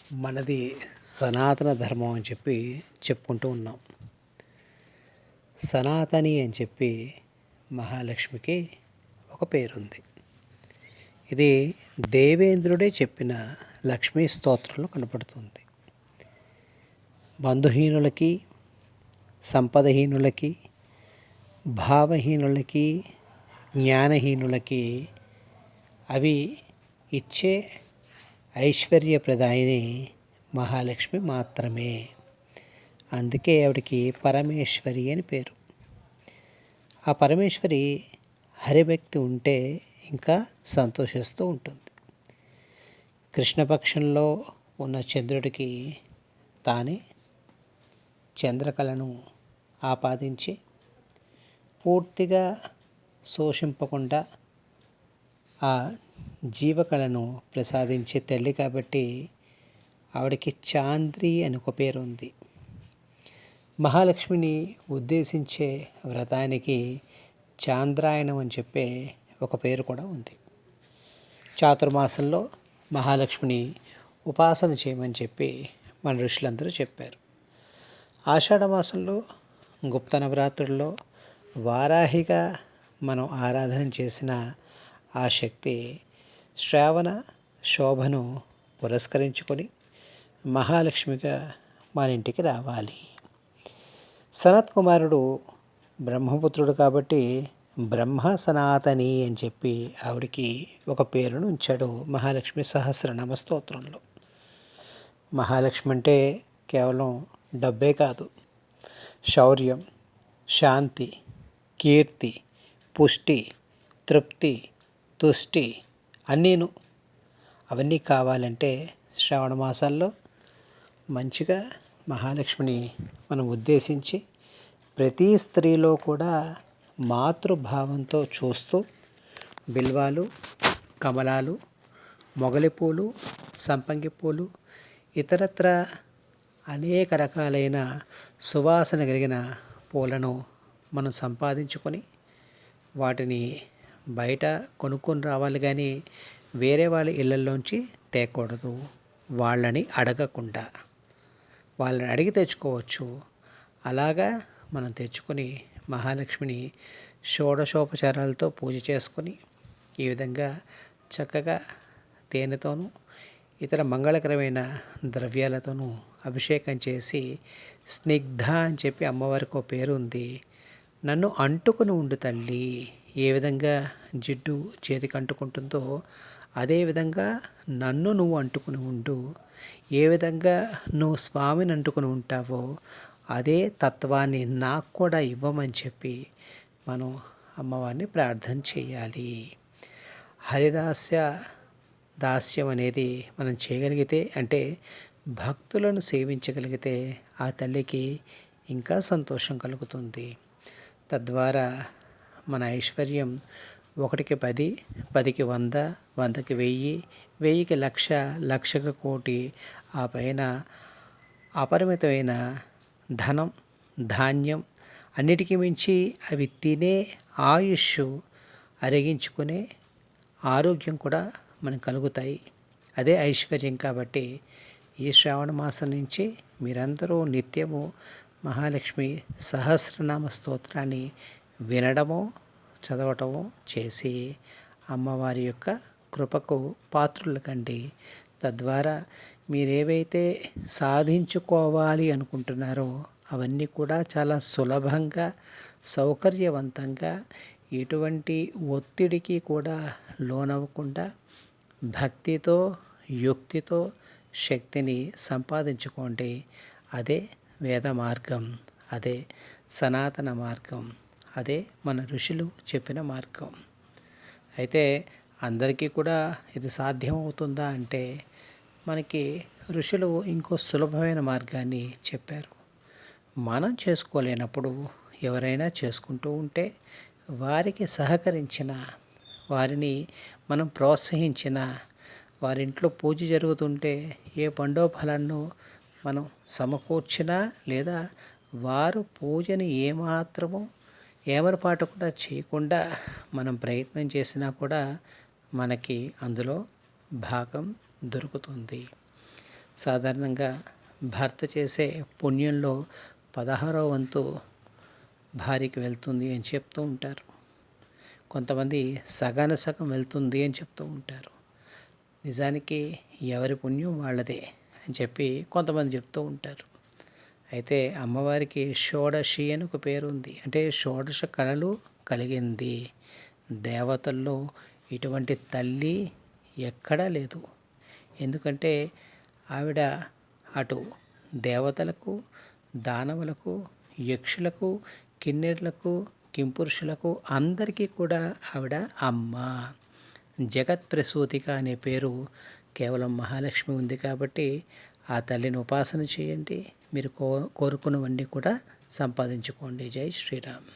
మనది సనాతన ధర్మం అని చెప్పి చెప్పుకుంటూ ఉన్నాం. సనాతని అని చెప్పి మహాలక్ష్మికి ఒక పేరుంది. ఇది దేవేంద్రుడే చెప్పిన లక్ష్మీ స్తోత్రంలో కనపడుతుంది. బంధుహీనులకి, సంపదహీనులకి, భావహీనులకి, జ్ఞానహీనులకి అవి ఇచ్చే ఐశ్వర్యప్రదాయిని మహాలక్ష్మి మాత్రమే. అందుకే ఆవిడికి పరమేశ్వరి అని పేరు. ఆ పరమేశ్వరి హరిభక్తి ఉంటే ఇంకా సంతోషిస్తూ ఉంటుంది. కృష్ణపక్షంలో ఉన్న చంద్రుడికి తానే చంద్రకళను ఆపాదించి పూర్తిగా శోషింపకుండా ఆ జీవకళను ప్రసాదించే తల్లి కాబట్టి ఆవిడకి చాంద్రి అని ఒక పేరు ఉంది. మహాలక్ష్మిని ఉద్దేశించే వ్రతానికి చాంద్రాయణం అని చెప్పే ఒక పేరు కూడా ఉంది. చాతుర్మాసంలో మహాలక్ష్మిని ఉపాసన చేయమని చెప్పి మన ఋషులందరూ చెప్పారు. ఆషాఢమాసంలో గుప్త నవరాత్రుల్లో వారాహిగా మనం ఆరాధన చేసిన ఆ శక్తి శ్రావణ శోభను పురస్కరించుకొని మహాలక్ష్మిగా మన ఇంటికి రావాలి. సనత్ కుమారుడు బ్రహ్మపుత్రుడు కాబట్టి బ్రహ్మ సనాతని అని చెప్పి ఆవిడికి ఒక పేరును ఉంచాడు మహాలక్ష్మి సహస్రనామ స్తోత్రంలో. మహాలక్ష్మి అంటే కేవలం డబ్బే కాదు, శౌర్యం, శాంతి, కీర్తి, పుష్టి, తృప్తి, తుష్టి అన్నీను. అవన్నీ కావాలంటే శ్రావణ మాసాల్లో మంచిగా మహాలక్ష్మిని మనం ఉద్దేశించి ప్రతి స్త్రీలో కూడా మాతృభావంతో చూస్తూ బిల్వాలు, కమలాలు, మొగలిపూలు, సంపంగి పూలు, ఇతరత్ర అనేక రకాలైన సువాసన కలిగిన పూలను మనం సంపాదించుకొని వాటిని బయట కొనుక్కొని రావాలి, కానీ వేరే వాళ్ళ ఇళ్ళల్లోంచి తేకూడదు. వాళ్ళని అడగకుండా, వాళ్ళని అడిగి తెచ్చుకోవచ్చు. అలాగా మనం తెచ్చుకొని మహాలక్ష్మిని షోడశోపచారాలతో పూజ చేసుకొని ఈ విధంగా చక్కగా తేనెతోనూ ఇతర మంగళకరమైన ద్రవ్యాలతోనూ అభిషేకం చేసి స్నిగ్ధ అని చెప్పి అమ్మవారికి ఒక పేరు ఉంది. నన్ను అంటుకుని ఉండు తల్లి, ఏ విధంగా జిడ్డు చేతికి అంటుకుంటుందో అదేవిధంగా నన్ను నువ్వు అంటుకుని ఉండు. ఏ విధంగా నువ్వు స్వామిని అంటుకుని ఉంటావో అదే తత్వాన్ని నాకు కూడా ఇవ్వమని చెప్పి మనం అమ్మవారిని ప్రార్థన చేయాలి. దాస్యం అనేది మనం చేయగలిగితే, అంటే భక్తులను సేవించగలిగితే ఆ తల్లికి ఇంకా సంతోషం కలుగుతుంది. తద్వారా మన ఐశ్వర్యం 1కి 10, 10కి 100, 100కి 1000, 1000కి 1,00,000, 1,00,000కి 1,00,00,000, ఆ పైన అపరిమితమైన ధనం, ధాన్యం, అన్నిటికీ మించి అవి తినే ఆయుష్, అరిగించుకునే ఆరోగ్యం కూడా మనకు కలుగుతాయి. అదే ఐశ్వర్యం. కాబట్టి ఈ శ్రావణ మాసం నుంచి మీరందరూ నిత్యము మహాలక్ష్మి సహస్రనామ స్తోత్రాన్ని వినడము, చదవటము చేసి అమ్మవారి యొక్క కృపకు పాత్రులు కండి. తద్వారా మీరేవైతే సాధించుకోవాలి అనుకుంటున్నారో అవన్నీ కూడా చాలా సులభంగా, సౌకర్యవంతంగా, ఎటువంటి ఒత్తిడికి కూడా లోనవ్వకుండా భక్తితో, యుక్తితో శక్తిని సంపాదించుకోండి. అదే వేద మార్గం, అదే సనాతన మార్గం, అదే మన ఋషులు చెప్పిన మార్గం. అయితే అందరికీ కూడా ఇది సాధ్యమవుతుందా అంటే మనకి ఋషులు ఇంకో సులభమైన మార్గాన్ని చెప్పారు. మనం చేసుకోలేనప్పుడు ఎవరైనా చేసుకుంటూ ఉంటే వారికి సహకరించిన, వారిని మనం ప్రోత్సహించిన, వారింట్లో పూజ జరుగుతుంటే ఏ పండో ఫలాన్ని మనం సమకూర్చినా, లేదా వారు పూజని ఏమాత్రము ఏమరపాటు కూడా చేయకుండా మనం ప్రయత్నం చేసినా కూడా మనకి అందులో భాగం దొరుకుతుంది. సాధారణంగా భర్త చేసే పుణ్యంలో 16వ వంతు భార్యకి వెళ్తుంది అని చెప్తూ ఉంటారు. కొంతమంది సగాన సగం వెళ్తుంది అని చెప్తూ ఉంటారు. నిజానికి ఎవరి పుణ్యం వాళ్ళదే అని చెప్పి కొంతమంది చెప్తూ ఉంటారు. అయితే అమ్మవారికి షోడశి అని ఒక పేరు ఉంది. అంటే షోడశ కళలు కలిగింది. దేవతల్లో ఇటువంటి తల్లి ఎక్కడా లేదు. ఎందుకంటే ఆవిడ అటు దేవతలకు, దానవులకు, యక్షులకు, కిన్నెరులకు, కింపురుషులకు అందరికీ కూడా ఆవిడ అమ్మ. జగత్ప్రసూతిక అనే పేరు కేవలం మహాలక్ష్మి ఉంది కాబట్టి ఆ తల్లిని ఉపాసన చేయండి. మీరు కోరుకున్నవన్నీ కూడా సంపాదించుకోండి. జై శ్రీరామ్.